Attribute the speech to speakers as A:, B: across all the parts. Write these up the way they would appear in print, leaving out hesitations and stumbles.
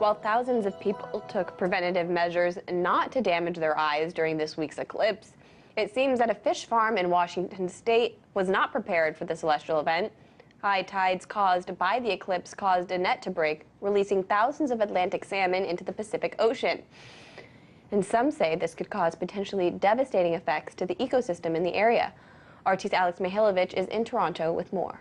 A: While thousands of people took preventative measures not to damage their eyes during this week's eclipse, it seems that a fish farm in Washington state was not prepared for the celestial event. High tides caused by the eclipse caused a net to break, releasing thousands of Atlantic salmon into the Pacific Ocean. And some say this could cause potentially devastating effects to the ecosystem in the area. RT's Alex Mihailovich is in Toronto with more.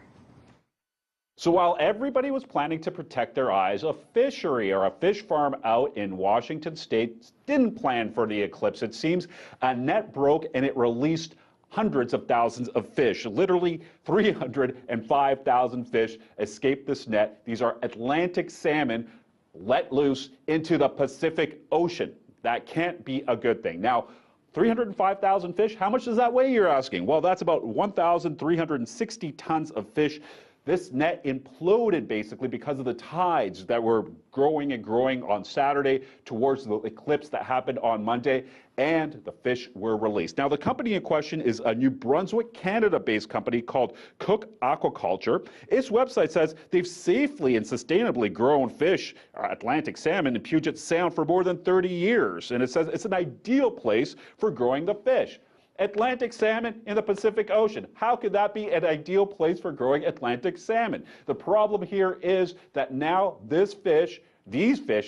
B: So while everybody was planning to protect their eyes, a fishery or a fish farm out in Washington state didn't plan for the eclipse. It seems a net broke and it released hundreds of thousands of fish. Literally 305,000 fish escaped this net. These are Atlantic salmon let loose into the Pacific Ocean. That can't be a good thing. Now, 305,000 fish, how much does that weigh, you're asking? Well, that's about 1,360 tons of fish. This net imploded basically because of the tides that were growing and growing on Saturday towards the eclipse that happened on Monday, and the fish were released. Now, the company in question is a New Brunswick, Canada-based company called Cook Aquaculture. Its website says they've safely and sustainably grown fish, Atlantic salmon, in Puget Sound for more than 30 years, and it says it's an ideal place for growing the fish. Atlantic salmon in the Pacific Ocean. How could that be an ideal place for growing Atlantic salmon? The problem here is that now these fish,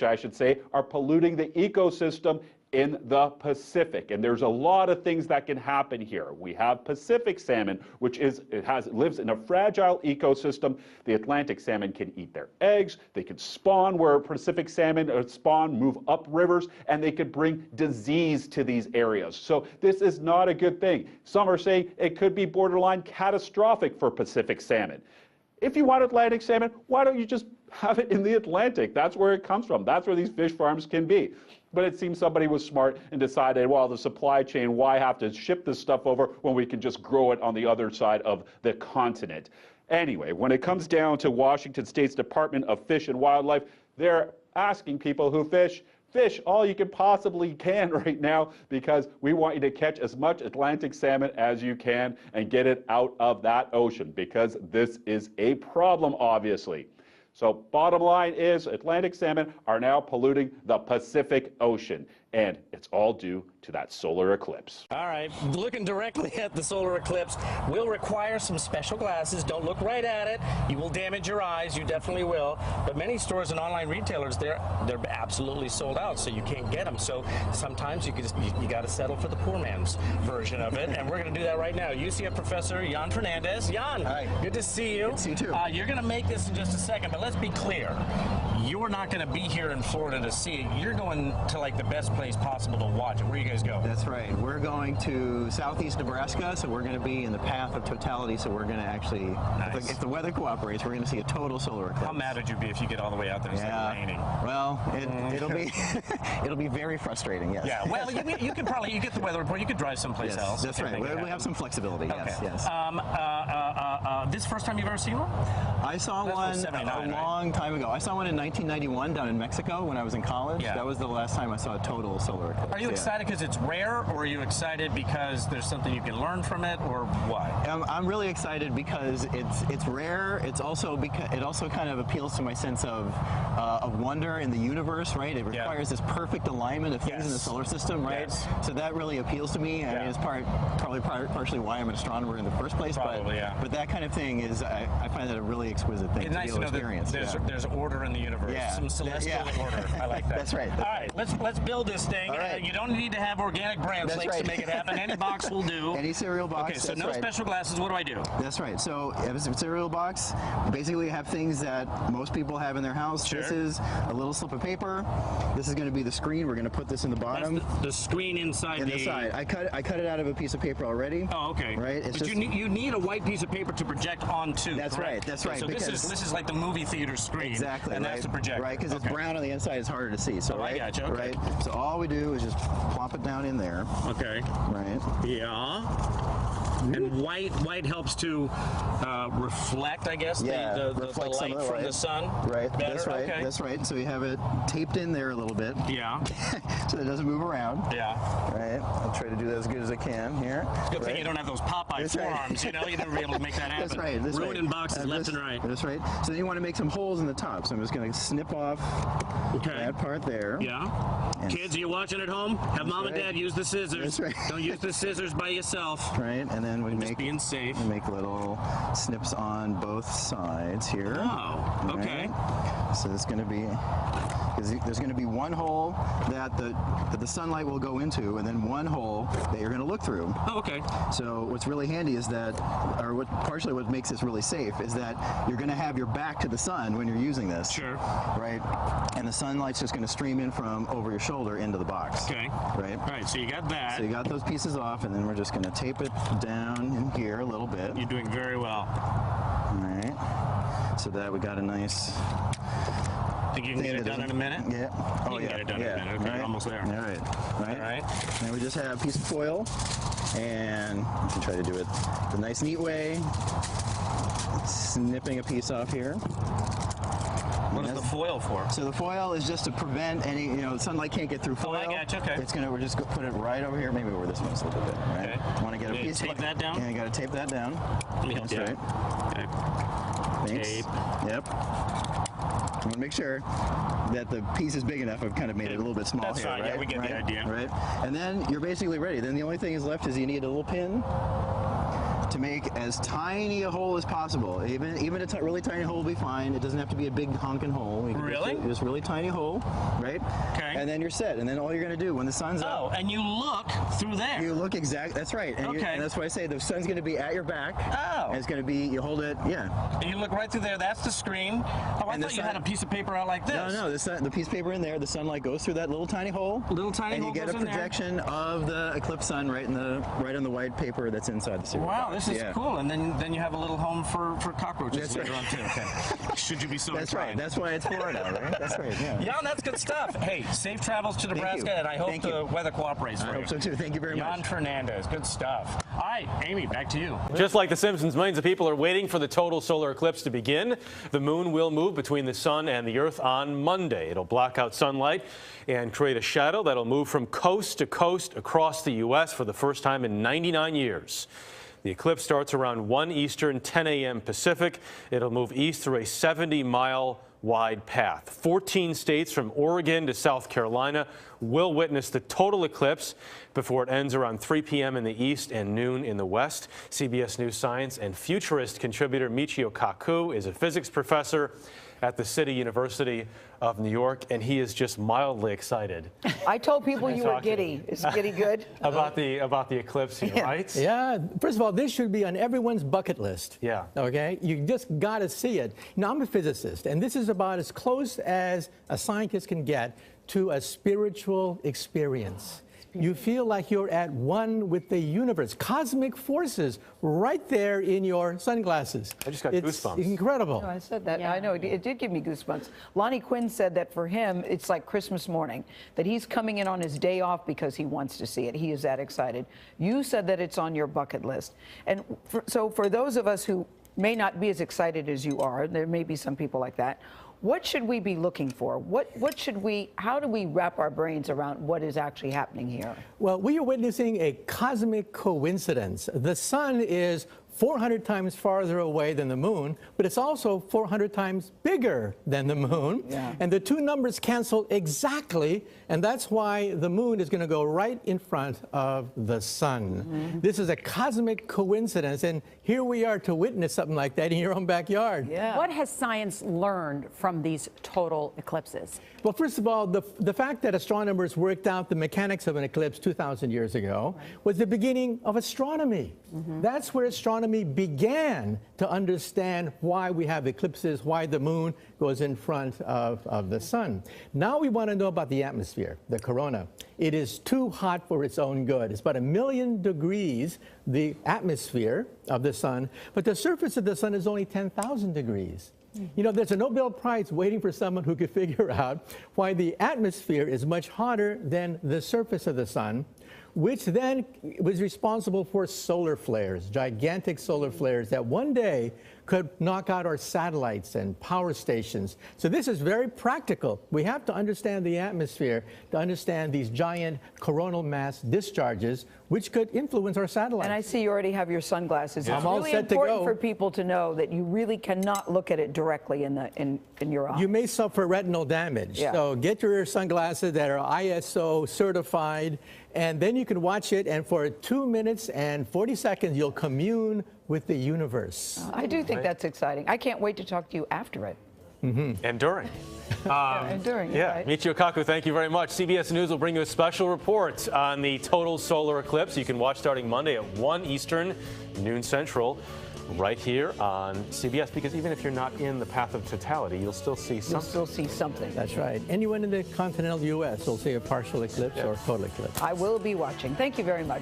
B: I should say, are polluting the ecosystem in the Pacific. And there's a lot of things that can happen here. We have Pacific salmon, which lives in a fragile ecosystem. The Atlantic salmon can eat their eggs, they can spawn where Pacific salmon spawn, move up rivers, and they could bring disease to these areas. So this is not a good thing. Some are saying it could be borderline catastrophic for Pacific salmon. If you want Atlantic salmon, why don't you just have it in the Atlantic? That's where it comes from. That's where these fish farms can be. But it seems somebody was smart and decided, well, the supply chain, why have to ship this stuff over when we can just grow it on the other side of the continent? Anyway, when it comes down to Washington State's Department of Fish and Wildlife, they're asking people who fish all you can possibly can right now, because we want you to catch as much Atlantic salmon as you can and get it out of that ocean, because this is a problem, obviously. So bottom line is Atlantic salmon are now polluting the Pacific Ocean, and it's all due to that solar eclipse.
C: All right, looking directly at the solar eclipse will require some special glasses. Don't look right at it. You will damage your eyes. You definitely will. But many stores and online retailers, they're absolutely sold out, so you can't get them. So sometimes you got to settle for the poor man's version of it, and we're going to do that right now. UCF professor Jan Fernandez. Jan,
D: hi.
C: Good to see you.
D: Good to see you too.
C: You're going to make this in just a second, but let's be clear. You're not going to be here in Florida to see it. You're going to like the best place possible to watch it. Where do you guys go?
D: That's right. We're going to southeast Nebraska, so we're going to be in the path of totality. So we're going to actually,
C: nice.
D: if the weather cooperates, we're going to see a total solar eclipse.
C: How mad would you be if you get all the way out there and it's like raining?
D: Well, it'll be it'll be very frustrating. Yes.
C: Yeah. Well, you could probably get the weather report. You could drive someplace else.
D: That's right. We have some flexibility.
C: Okay.
D: Yes.
C: This first time you've ever seen one?
D: I saw one a long time ago. I saw one in 1991 down in Mexico when I was in college.
C: Yeah.
D: That was the last time I saw a total solar eclipse.
C: Are you excited because it's rare, or are you excited because there's something you can learn from it, or why?
D: I'm really excited because it's rare. It's also because it also kind of appeals to my sense of wonder in the universe, right? It requires this perfect alignment of things in the solar system, right?
C: Yes.
D: So that really appeals to me. I mean, it's probably partially why I'm an astronomer in the first place.
C: Probably,
D: but that kind of thing is, I find that a really exquisite thing
C: it's nice to know
D: experience.
C: That there's order in the universe, some celestial order. I like that.
D: That's right.
C: All right, let's build this thing.
D: All right.
C: You don't need to have organic bran flakes to make it happen. Any box will do.
D: Any cereal box.
C: Okay, so no special glasses. What do I do?
D: That's right. So if it's a cereal box, basically have things that most people have in their house.
C: Sure.
D: This is a little slip of paper. This is going to be the screen. We're going to put this in the bottom.
C: That's the screen inside
D: the side. I cut it out of a piece of paper already.
C: Oh, okay.
D: Right.
C: But you need a white piece of paper to project onto.
D: That's right. That's right.
C: So this is like the movie theater screen.
D: Exactly.
C: And that's the projector.
D: Right, because it's brown on the inside. It's harder to see. So
C: I gotcha. Okay.
D: Right. So all we do is just plop it down in there.
C: Okay.
D: Right.
C: Yeah. And white helps to reflect, I guess, the light from the sun.
D: Right.
C: Better?
D: That's right.
C: Okay.
D: That's right. So you have it taped in there a little bit.
C: Yeah.
D: So it doesn't move around.
C: Yeah.
D: Right. I'll try to do that as good as I can here.
C: Good thing you don't have those Popeye forearms. You know, you'd never be able to make that happen.
D: That's right. That's
C: Ruining
D: right.
C: boxes left and right.
D: That's right. So then you want to make some holes in the top. So I'm just going to snip off that part there.
C: Yeah.
D: And
C: Kids, are you watching at home? Have mom and dad use the scissors.
D: That's right.
C: Don't use the scissors by yourself.
D: Right. And then we
C: Just being safe.
D: make little snips on both sides here.
C: Oh, okay.
D: Right. So it's going to be, because there's going to be one hole that the sunlight will go into, and then one hole that you're going to look through.
C: Oh, okay.
D: So what's really handy is that, or partially what makes this really safe, is that you're going to have your back to the sun when you're using this.
C: Sure.
D: Right. And the sunlight's just going to stream in from over your shoulder into the box.
C: Okay.
D: Right.
C: All right, so you got that.
D: So you got those pieces off, and then we're just going to tape it down in here a little bit.
C: You're doing very well.
D: All right. So that we got a nice.
C: Think you can get it done in a minute?
D: Yeah. Oh,
C: you can get it done in a minute. Okay, you're almost there.
D: All right.
C: All right.
D: Now we just have a piece of foil, and we can try to do it the nice, neat way. Snipping a piece off here.
C: What is the foil for?
D: So the foil is just to prevent any, sunlight can't get through foil.
C: Oh, I got you. Okay.
D: We're just going to put it right over here, maybe over this one a little bit, right?
C: Okay.
D: Want to get a piece.
C: Tape that down?
D: Yeah, you got to tape that down.
C: Let me help
D: That's
C: you.
D: right.
C: Okay.
D: Thanks.
C: Tape.
D: Yep. I want to make sure that the piece is big enough. I've kind of made it a little bit small
C: That's
D: here,
C: fine.
D: right?
C: Yeah, we get the idea.
D: Right. And then you're basically ready. Then the only thing is left is you need a little pin to make as tiny a hole as possible. Even a really tiny hole will be fine. It doesn't have to be a big honking hole.
C: Really?
D: Just really tiny hole, right?
C: Okay.
D: And then you're set. And then all you're going to do when the sun's
C: Oh,
D: up,
C: and you look through there.
D: you look exact. That's right. And,
C: Okay.
D: and that's why I say the sun's going to be at your back.
C: Oh.
D: And it's going to be, you hold it, yeah.
C: And you look right through there. That's the screen. Oh, I
D: And the
C: thought you
D: sun-
C: had a piece of paper out like this.
D: No, the piece of paper in there, the sunlight goes through that little tiny hole.
C: Little tiny
D: and
C: hole
D: you get a
C: goes in there.
D: projection of the eclipse sun right on the white paper that's inside the cereal
C: Wow,
D: box.
C: this is
D: Yeah.
C: cool. And then you have a little home for cockroaches
D: That's
C: later
D: right.
C: on too. Okay. Should you be so
D: That's right.
C: inclined.
D: That's why it's Florida, right? That's right. Yeah.
C: Yeah, that's good stuff. Hey, safe travels to Nebraska,
D: you.
C: and I hope
D: Thank
C: the
D: you.
C: weather cooperates for
D: I
C: you.
D: hope so too. Thank you very
C: Jan
D: much.
C: Fernandez, good stuff. All right, Amy, back to you.
E: Just like The Simpsons, millions of people are waiting for the total solar eclipse to begin. The moon will move between the sun and the earth on Monday. It'll block out sunlight and create a shadow that'll move from coast to coast across the U.S. for the first time in 99 years. The eclipse starts around 1 Eastern, 10 a.m. Pacific. It'll move east through a 70-mile wide path. 14 states from Oregon to South Carolina will witness the total eclipse before it ends around 3 p.m. in the east and noon in the west. CBS News science and futurist contributor Michio Kaku is a physics professor at the City University of New York, and he is just mildly excited.
F: I told people you were giddy. Is giddy good?
E: about the eclipse here, right?
G: Yeah. First of all, this should be on everyone's bucket list.
E: Yeah.
G: Okay? You just got to see it. Now, I'm a physicist, and this is about as close as a scientist can get to a spiritual experience. You feel like you're at one with the universe, cosmic forces right there in your sunglasses.
E: I just got goosebumps.
G: It's incredible.
F: No, I said that. I know it did give me goosebumps. Lonnie Quinn said that for him, it's like Christmas morning, that he's coming in on his day off because he wants to see it. He is that excited. You said that it's on your bucket list. And so for those of us who may not be as excited as you are, there may be some people like that, what should we be looking for? How do we wrap our brains around what is actually happening here?
G: Well, we are witnessing a cosmic coincidence. The sun is 400 times farther away than the moon, but it's also 400 times bigger than the moon.
F: Yeah.
G: And the two numbers cancel exactly, and that's why the moon is going to go right in front of the sun. Mm-hmm. This is a cosmic coincidence, and here we are to witness something like that in your own backyard.
F: Yeah.
H: What has science learned from these total eclipses?
G: Well, first of all, the fact that astronomers worked out the mechanics of an eclipse 2,000 years ago was the beginning of astronomy. Mm-hmm. That's where astronomy began to understand why we have eclipses, why the moon goes in front of the sun. Now we want to know about the atmosphere, the corona. It is too hot for its own good. It's about 1 million degrees, the atmosphere of the sun, but the surface of the sun is only 10,000 degrees. You know, there's a Nobel Prize waiting for someone who could figure out why the atmosphere is much hotter than the surface of the sun. which then was responsible for solar flares, gigantic solar flares that one day could knock out our satellites and power stations. So this is very practical. We have to understand the atmosphere to understand these giant coronal mass discharges, which could influence our satellites.
F: And I see you already have your sunglasses.
G: I'm
F: It's
G: all
F: really
G: set to
F: important
G: go.
F: for people to know that you really cannot look at it directly in your eye.
G: You may suffer retinal damage.
F: Yeah.
G: So get your sunglasses that are ISO certified, and then you can watch it, and for 2 minutes and 40 seconds, you'll commune with the universe.
F: I do think that's exciting. I can't wait to talk to you after it.
E: And during.
F: And during it,
E: Yeah,
F: right?
E: Michio Kaku, thank you very much. CBS News will bring you a special report on the total solar eclipse. You can watch starting Monday at 1 Eastern, noon Central, right here on CBS, because even if you're not in the path of totality, you'll still see
F: You'll
E: something.
F: still see something.
G: That's right. Anyone in the continental U.S. will see a partial eclipse or total eclipse.
F: I will be watching. Thank you very much.